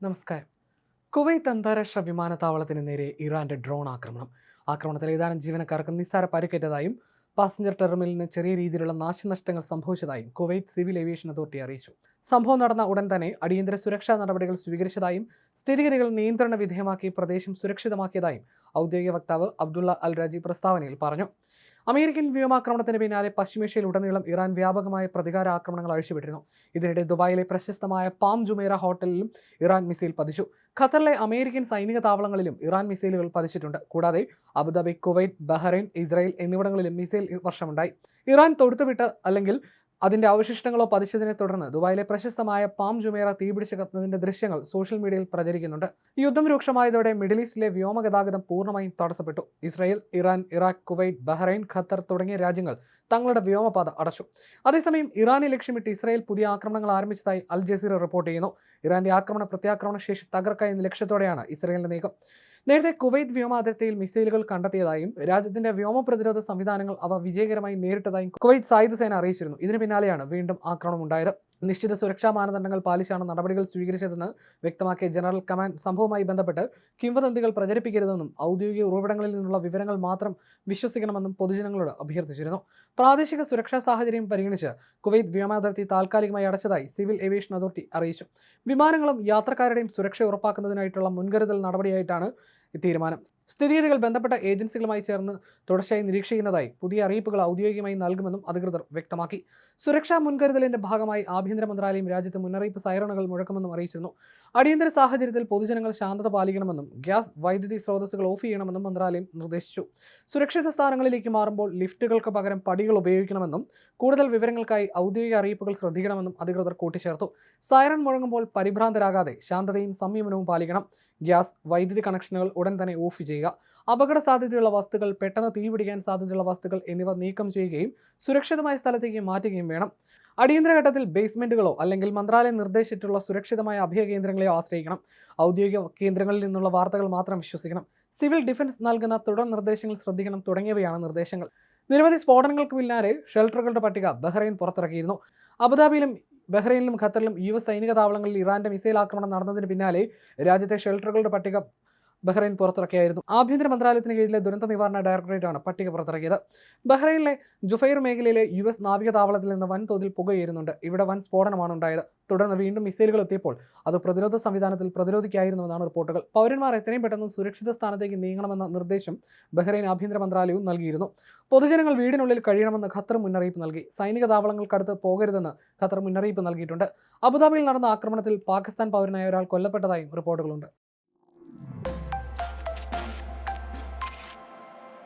നമസ്കാരം. കുവൈത്ത് അന്താരാഷ്ട്ര വിമാനത്താവളത്തിന് നേരെ ഇറാന്റെ ഡ്രോൺ ആക്രമണം. ആക്രമണത്തിൽ ഏതാനും ജീവനക്കാർക്ക് നിസ്സാര പരിക്കേറ്റതായും പാസഞ്ചർ ടെർമിനലിന് ചെറിയ രീതിയിലുള്ള നാശനഷ്ടങ്ങൾ സംഭവിച്ചതായും കുവൈത്ത് സിവിൽ ഏവിയേഷൻ അതോറിറ്റി അറിയിച്ചു. സംഭവം നടന്ന ഉടൻ തന്നെ അടിയന്തര സുരക്ഷാ നടപടികൾ സ്വീകരിച്ചതായും സ്ഥിതിഗതികൾ നിയന്ത്രണ വിധേയമാക്കി പ്രദേശം സുരക്ഷിതമാക്കിയതായും ഔദ്യോഗിക വക്താവ് അബ്ദുള്ള അൽ രാജി പ്രസ്താവനയിൽ പറഞ്ഞു. അമേരിക്കൻ വ്യോമാക്രമണത്തിന് പിന്നാലെ പശ്ചിമേഷ്യയിലുടനീളം ഇറാൻ വ്യാപകമായ പ്രതികാര ആക്രമണങ്ങൾ അഴിച്ചുവിട്ടിരുന്നു. ഇതിനിടെ ദുബായിലെ പ്രശസ്തമായ പാം ജുമേറ ഹോട്ടലിലും ഇറാൻ മിസൈൽ പതിച്ചു. ഖത്തറിലെ അമേരിക്കൻ സൈനിക താവളങ്ങളിലും ഇറാൻ മിസൈലുകൾ പതിച്ചിട്ടുണ്ട്. കൂടാതെ അബുദാബി, കുവൈറ്റ്, ബഹ്റൈൻ, ഇസ്രായേൽ എന്നിവിടങ്ങളിലും മിസൈൽ വർഷമുണ്ടായി. ഇറാൻ തൊടുത്തുവിട്ട് അല്ലെങ്കിൽ അതിന്റെ അവശിഷ്ടങ്ങളോ പതിച്ചതിനെ തുടർന്ന് ദുബായിലെ പ്രശസ്തമായ പാം ജുമേറ തീപിടിച്ച് കത്തുന്നതിന്റെ ദൃശ്യങ്ങൾ സോഷ്യൽ മീഡിയയിൽ പ്രചരിക്കുന്നുണ്ട്. യുദ്ധം രൂക്ഷമായതോടെ മിഡിൽ ഈസ്റ്റിലെ വ്യോമഗതാഗതം പൂർണ്ണമായും തടസ്സപ്പെട്ടു. Israel, Iran, Iraq, Kuwait, Bahrain, Qatar തുടങ്ങിയ രാജ്യങ്ങൾ തങ്ങളുടെ വ്യോമപാത അടച്ചു. അതേസമയം ഇറാനെ ലക്ഷ്യമിട്ട് ഇസ്രായേൽ പുതിയ ആക്രമണങ്ങൾ ആരംഭിച്ചതായി അൽ ജസീറ റിപ്പോർട്ട് ചെയ്യുന്നു. ഇറാന്റെ ആക്രമണ പ്രത്യാക്രമണ ശേഷി തകർക്കുക എന്ന ലക്ഷ്യത്തോടെയാണ് ഇസ്രായേലിന്റെ നീക്കം. നേരത്തെ കുവൈത്ത് വ്യോമ അതിർത്തിയിൽ മിസൈലുകൾ കണ്ടെത്തിയതായും രാജ്യത്തിന്റെ വ്യോമ പ്രതിരോധ സംവിധാനങ്ങൾ അവ വിജയകരമായി നേരിട്ടതായും കുവൈത്ത് സായുധ സേന അറിയിച്ചിരുന്നു. ഇതിന് പിന്നാലെയാണ് വീണ്ടും ആക്രമണം ഉണ്ടായത്. നിശ്ചിത സുരക്ഷാ മാനദണ്ഡങ്ങൾ പാലിച്ചാണ് നടപടികൾ സ്വീകരിച്ചതെന്ന് വ്യക്തമാക്കിയ ജനറൽ കമാൻഡ് സംഭവവുമായി ബന്ധപ്പെട്ട് കിംവദന്തികൾ പ്രചരിപ്പിക്കരുതെന്നും ഔദ്യോഗിക ഉറവിടങ്ങളിൽ നിന്നുള്ള വിവരങ്ങൾ മാത്രം വിശ്വസിക്കണമെന്നും പൊതുജനങ്ങളോട് അഭ്യർത്ഥിച്ചിരുന്നു. പ്രാദേശിക സുരക്ഷാ സാഹചര്യം പരിഗണിച്ച് കുവൈത്ത് വ്യോമാതിർത്തി താൽക്കാലികമായി അടച്ചതായി സിവിൽ ഏവിയേഷൻ അതോറിറ്റി അറിയിച്ചു. വിമാനങ്ങളും യാത്രക്കാരുടെയും സുരക്ഷ ഉറപ്പാക്കുന്നതിനായിട്ടുള്ള മുൻകരുതൽ നടപടിയായിട്ടാണ് തീരുമാനം. സ്ഥിതിഗതികൾ ബന്ധപ്പെട്ട ഏജൻസികളുമായി ചേർന്ന് തുടർച്ചയായി നിരീക്ഷിക്കുന്നതായി പുതിയ അറിയിപ്പുകൾ ഔദ്യോഗികമായി നൽകുമെന്നും അധികൃതർ വ്യക്തമാക്കി. സുരക്ഷാ മുൻകരുതലിന്റെ ഭാഗമായി ആഭ്യന്തര മന്ത്രാലയം രാജ്യത്ത് മുന്നറിയിപ്പ് സൈറണുകൾ മുഴക്കുമെന്നും അറിയിച്ചിരുന്നു. അടിയന്തര സാഹചര്യത്തിൽ പൊതുജനങ്ങൾ ശാന്തത പാലിക്കണമെന്നും ഗ്യാസ്, വൈദ്യുതി സ്രോതസ്സുകൾ ഓഫ് ചെയ്യണമെന്നും മന്ത്രാലയം നിർദ്ദേശിച്ചു. സുരക്ഷിത സ്ഥാനങ്ങളിലേക്ക് മാറുമ്പോൾ ലിഫ്റ്റുകൾക്ക് പകരം പടികൾ ഉപയോഗിക്കണമെന്നും കൂടുതൽ വിവരങ്ങൾക്കായി ഔദ്യോഗിക അറിയിപ്പുകൾ ശ്രദ്ധിക്കണമെന്നും അധികൃതർ കൂട്ടിച്ചേർത്തു. സൈറൺ മുഴങ്ങുമ്പോൾ പരിഭ്രാന്തരാകാതെ ശാന്തതയും സംയമനവും പാലിക്കണം. ഗ്യാസ്, വൈദ്യുതി കണക്ഷനുകൾ ഉടൻ തന്നെ ഓഫ് ചെയ്യുക. അപകട സാധ്യതയുള്ള വസ്തുക്കൾ, പെട്ടെന്ന് തീപിടിക്കാൻ സാധ്യതയുള്ള വസ്തുക്കൾ എന്നിവ നീക്കം ചെയ്യുകയും സുരക്ഷിതമായ സ്ഥലത്തേക്ക് മാറ്റുകയും വേണം. അടിയന്തര ഘട്ടത്തിൽ ബേസ്മെന്റുകളോ അല്ലെങ്കിൽ മന്ത്രാലയം നിർദ്ദേശിച്ചിട്ടുള്ള സുരക്ഷിതമായ അഭയ കേന്ദ്രങ്ങളെയോ ആശ്രയിക്കണം. ഔദ്യോഗിക കേന്ദ്രങ്ങളിൽ നിന്നുള്ള വാർത്തകൾ മാത്രം വിശ്വസിക്കണം. സിവിൽ ഡിഫൻസ് നൽകുന്ന തുടർ നിർദ്ദേശങ്ങൾ ശ്രദ്ധിക്കണം തുടങ്ങിയവയാണ് നിർദ്ദേശങ്ങൾ. നിരവധി സ്ഫോടനങ്ങൾക്ക് പിന്നാലെ ഷെൽട്ടറുകളുടെ പട്ടിക ബഹ്റൈൻ പുറത്തിറക്കിയിരുന്നു. അബുദാബിയിലും ബഹ്റൈനിലും ഖത്തറിലും US സൈനിക താവളങ്ങളിൽ ഇറാന്റെ മിസൈൽ ആക്രമണം നടന്നതിന് പിന്നാലെ രാജ്യത്തെ ഷെൽട്ടറുകളുടെ പട്ടിക ബഹ്റൈൻ പുറത്തിറക്കിയായിരുന്നു. ആഭ്യന്തര മന്ത്രാലയത്തിന് കീഴിലെ ദുരന്ത നിവാരണ ഡയറക്ടറേറ്റാണ് പട്ടിക പുറത്തിറക്കിയത്. ബഹ്റൈനിലെ ജുഫൈർ മേഖലയിലെ US നാവിക താവളത്തിൽ നിന്ന് വൻതോതിൽ പുകയേറുന്നുണ്ട്. ഇവിടെ വൻ സ്ഫോടനമാണ് ഉണ്ടായത്. തുടർന്ന് വീണ്ടും മിസൈലുകൾ എത്തിയപ്പോൾ അത് പ്രതിരോധ സംവിധാനത്തിൽ പ്രതിരോധിക്കായിരുന്നുവെന്നാണ് റിപ്പോർട്ടുകൾ. പൗരന്മാർ എത്രയും പെട്ടെന്ന് സുരക്ഷിത സ്ഥാനത്തേക്ക് നീങ്ങണമെന്ന നിർദ്ദേശം ബഹ്റൈൻ ആഭ്യന്തര മന്ത്രാലയവും നൽകിയിരുന്നു. പൊതുജനങ്ങൾ വീടിനുള്ളിൽ കഴിയണമെന്ന് ഖത്തർ മുന്നറിയിപ്പ് നൽകി. സൈനിക താവളങ്ങൾക്കടുത്ത് പോകരുതെന്ന് ഖത്തർ മുന്നറിയിപ്പ് നൽകിയിട്ടുണ്ട്. അബുദാബിയിൽ നടന്ന ആക്രമണത്തിൽ പാകിസ്ഥാൻ പൗരനായ ഒരാൾ കൊല്ലപ്പെട്ടതായും റിപ്പോർട്ടുകളുണ്ട്.